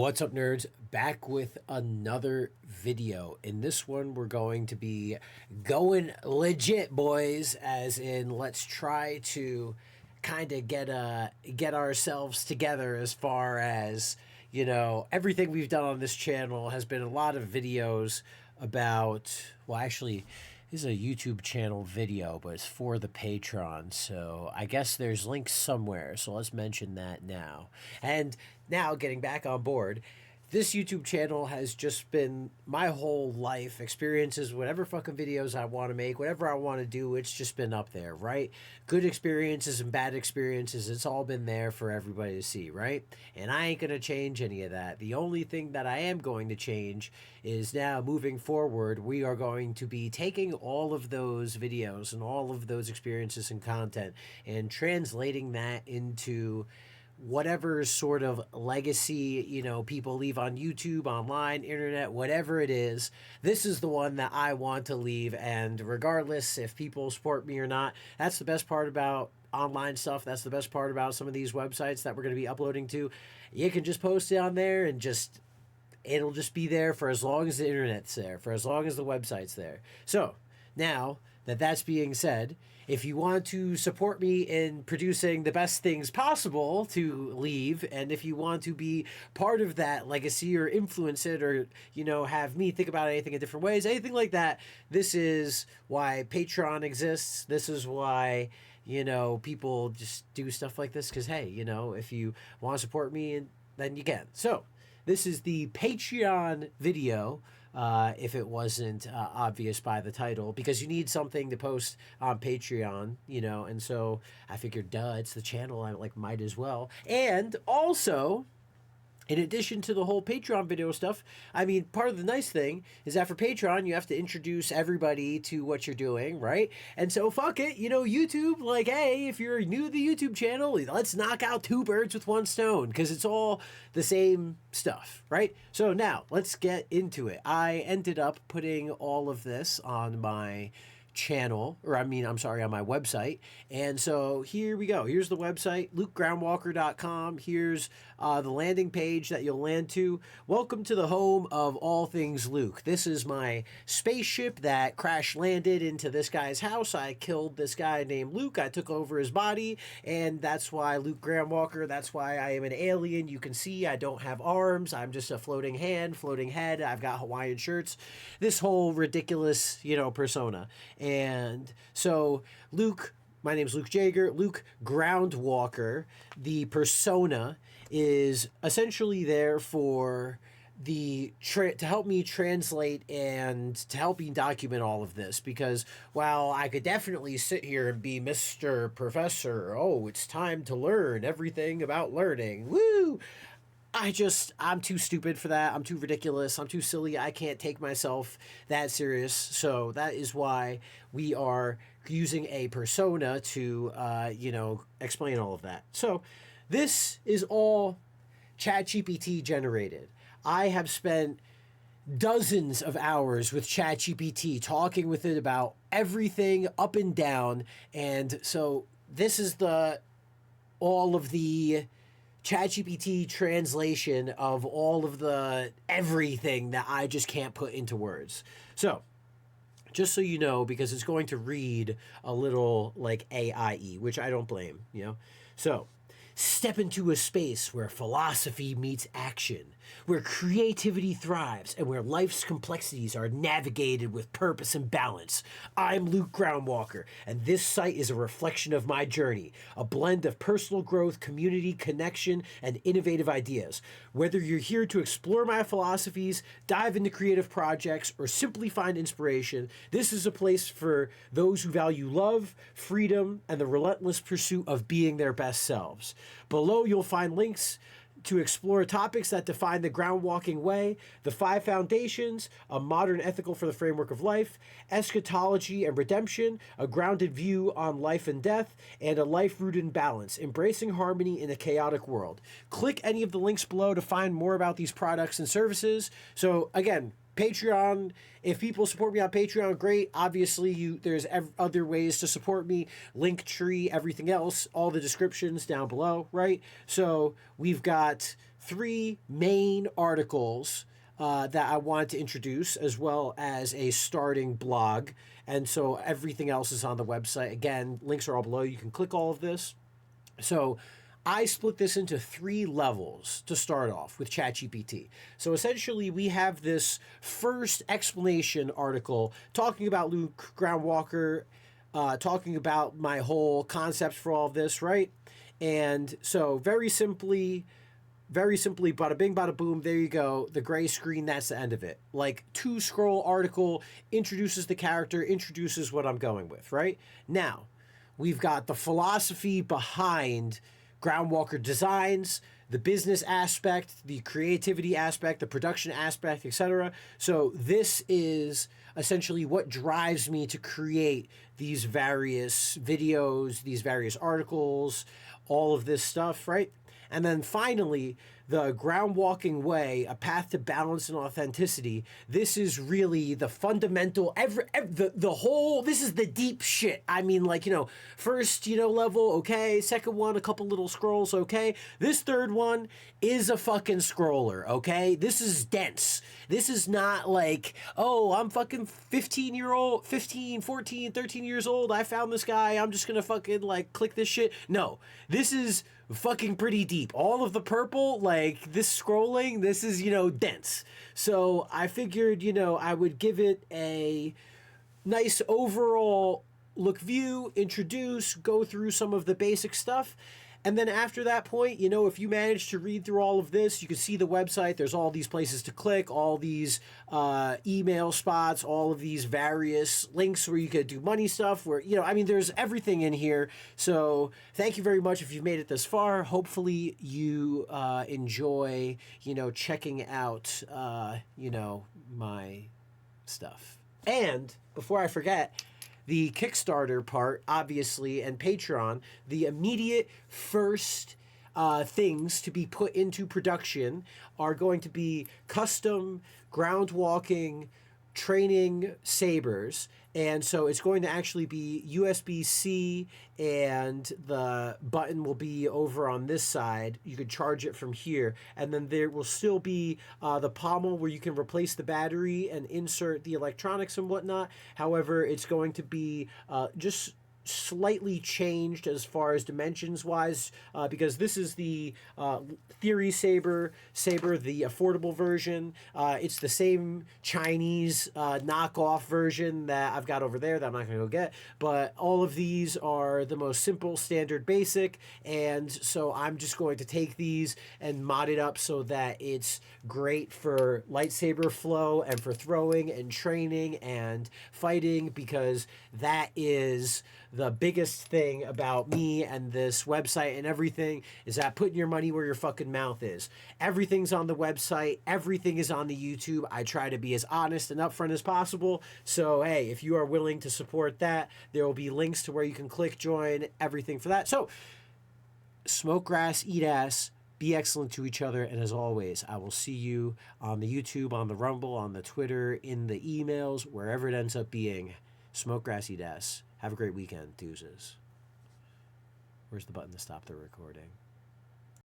What's up, nerds? Back with another video. In this one, we're going to be going legit, boys, as in let's try to kind of get ourselves together as far as, you know, everything we've done on this channel has been a lot of videos about, well, actually, this is a YouTube channel video, but it's for the Patreon, so I guess there's links somewhere, so let's mention that now. And now, getting back on board, this YouTube channel has just been my whole life, experiences, whatever fucking videos I want to make, whatever I want to do, it's just been up there, right? Good experiences and bad experiences, it's all been there for everybody to see, right? And I ain't going to change any of that. The only thing that I am going to change is now, moving forward, we are going to be taking all of those videos and all of those experiences and content and translating that into whatever sort of legacy, you know, people leave on YouTube, online, internet, whatever it is. This is the one that I want to leave, and regardless if people support me or not, that's the best part about online stuff. That's the best part about some of these websites that we're going to be uploading to. You can just post it on there and it'll just be there for as long as the internet's there, for as long as the website's there. So now that that's being said, if you want to support me in producing the best things possible to leave, and if you want to be part of that legacy or influence it, or, you know, have me think about anything in different ways, anything like that, this is why Patreon exists. This is why, you know, people just do stuff like this, because, hey, you know, if you want to support me, then you can. So this is the Patreon video, if it wasn't obvious by the title, because you need something to post on Patreon, you know, and so I figured, duh, it's the channel, I might as well. And also, in addition to the whole Patreon video stuff, I mean, part of the nice thing is that for Patreon, you have to introduce everybody to what you're doing, right? And so, fuck it, you know, YouTube, like, hey, if you're new to the YouTube channel, let's knock out two birds with one stone, because it's all the same stuff, right? So now, let's get into it. I ended up putting all of this on my channel, or I'm sorry, on my website. And so here we go. Here's the website, Groundwalker.com. Here's the landing page that you'll land to. Welcome to the home of all things Luke. This is my spaceship that crash landed into this guy's house. I killed this guy named Luke. I took over his body, and that's why Luke Groundwalker. That's why I am an alien. You can see I don't have arms. I'm just a floating hand, floating head. I've got Hawaiian shirts. This whole ridiculous, you know, persona. And so Luke, my name's Luke Jaeger, Luke Groundwalker, the persona is essentially there for to help me translate and to help me document all of this, because while I could definitely sit here and be Mr. Professor, oh, it's time to learn everything about learning, woo! I'm too stupid for that. I'm too ridiculous. I'm too silly. I can't take myself that serious. So that is why we are using a persona to, you know, explain all of that. So this is all ChatGPT generated. I have spent dozens of hours with ChatGPT talking with it about everything up and down. And so this is all of the ChatGPT translation of all of the everything that I just can't put into words. So, just so you know, because it's going to read a little like AIE, which I don't blame, you know. So, step into a space where philosophy meets action, where creativity thrives, and where life's complexities are navigated with purpose and balance. I'm Luke Groundwalker, and this site is a reflection of my journey, a blend of personal growth, community, connection, and innovative ideas. Whether you're here to explore my philosophies, dive into creative projects, or simply find inspiration, this is a place for those who value love, freedom, and the relentless pursuit of being their best selves. Below, you'll find links to explore topics that define the groundwalking way, the 5 foundations, a modern ethical for the framework of life, eschatology and redemption, a grounded view on life and death, and a life rooted in balance, embracing harmony in a chaotic world. Click any of the links below to find more about these products and services. So again, Patreon, if people support me on Patreon, great. Obviously, there's other ways to support me. Linktree, everything else, all the descriptions down below, right? So we've got 3 main articles that I wanted to introduce, as well as a starting blog. And so everything else is on the website. Again, links are all below. You can click all of this. So I split this into 3 levels to start off with ChatGPT. So essentially, we have this first explanation article talking about Luke Groundwalker, talking about my whole concept for all of this, right? And so very simply, bada bing, bada boom, there you go. The gray screen, that's the end of it. Like, 2 scroll article, introduces the character, introduces what I'm going with, right? Now, we've got the philosophy behind Groundwalker designs, the business aspect, the creativity aspect, the production aspect, etc. So this is essentially what drives me to create these various videos, these various articles, all of this stuff, right? And then finally, the groundwalking way, a path to balance and authenticity. This is really the fundamental, the whole, this is the deep shit. I mean, like, first, level, okay. Second one, a couple little scrolls, okay. This third one is a fucking scroller, okay. This is dense. This is not like, oh, I'm fucking 15, 14, 13 years old. I found this guy. I'm just gonna fucking like click this shit. No, this is fucking pretty deep. All of the purple, like this scrolling, this is, dense. So I figured, I would give it a nice overall look view, introduce, go through some of the basic stuff. And then after that point, if you manage to read through all of this, you can see the website. There's all these places to click, all these email spots, all of these various links where you could do money stuff, where, there's everything in here. So thank you very much if you've made it this far. Hopefully you enjoy, checking out, my stuff. And before I forget, the Kickstarter part, obviously, and Patreon, the immediate first things to be put into production are going to be custom groundwalking training sabers. And so it's going to actually be USB-C, and the button will be over on this side. You could charge it from here. And then there will still be the pommel where you can replace the battery and insert the electronics and whatnot. However, it's going to be just slightly changed as far as dimensions wise, because this is the Theory Saber, the affordable version. It's the same Chinese knockoff version that I've got over there that I'm not going to go get, but all of these are the most simple, standard, basic, and so I'm just going to take these and mod it up so that it's great for lightsaber flow and for throwing and training and fighting, because that is the biggest thing about me and this website and everything, is that putting your money where your fucking mouth is. Everything's on the website. Everything is on the YouTube. I try to be as honest and upfront as possible. So, hey, if you are willing to support that, there will be links to where you can click, join, everything for that. So, smoke grass, eat ass, be excellent to each other, and as always, I will see you on the YouTube, on the Rumble, on the Twitter, in the emails, wherever it ends up being. Smoke grass, eat ass. Have a great weekend. Deuces. Where's the button to stop the recording?